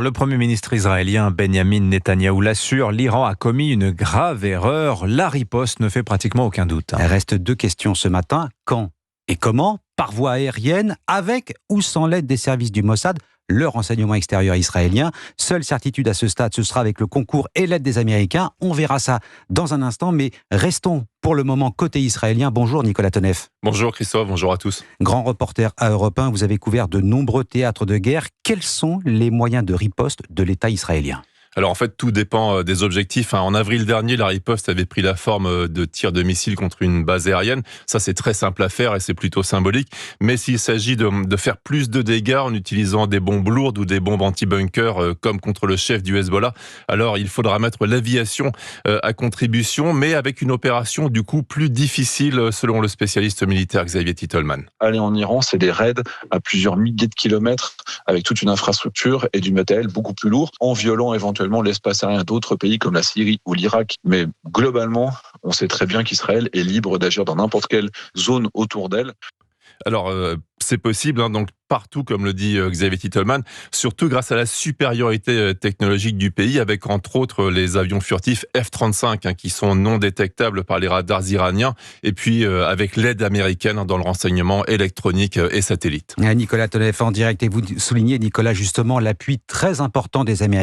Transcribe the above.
Le Premier ministre israélien Benjamin Netanyahou l'assure, l'Iran a commis une grave erreur. La riposte ne fait pratiquement aucun doute. Il reste 2 questions ce matin. Quand et comment? Par voie aérienne, avec ou sans l'aide des services du Mossad, le renseignement extérieur israélien. Seule certitude à ce stade, ce sera avec le concours et l'aide des Américains. On verra ça dans un instant, mais restons pour le moment côté israélien. Bonjour Nicolas Toneff. Bonjour Christophe, bonjour à tous. Grand reporter à Europe 1, vous avez couvert de nombreux théâtres de guerre. Quels sont les moyens de riposte de l'État israélien ? Alors en fait, tout dépend des objectifs. En avril dernier, la riposte avait pris la forme de tirs de missiles contre une base aérienne. Ça, c'est très simple à faire et c'est plutôt symbolique. Mais s'il s'agit de faire plus de dégâts en utilisant des bombes lourdes ou des bombes anti-bunker comme contre le chef du Hezbollah, alors il faudra mettre l'aviation à contribution, mais avec une opération du coup plus difficile selon le spécialiste militaire Xavier Titelman. Aller en Iran, c'est des raids à plusieurs milliers de kilomètres avec toute une infrastructure et du matériel beaucoup plus lourd, en violant éventuellement l'espace aérien d'autres pays comme la Syrie ou l'Irak. Mais globalement, on sait très bien qu'Israël est libre d'agir dans n'importe quelle zone autour d'elle. Alors, c'est possible, donc partout, comme le dit Xavier Titelman, surtout grâce à la supériorité technologique du pays, avec entre autres les avions furtifs F-35 qui sont non détectables par les radars iraniens, et puis avec l'aide américaine dans le renseignement électronique et satellite. Nicolas Toneff en direct, et vous soulignez, Nicolas, justement l'appui très important des Américains.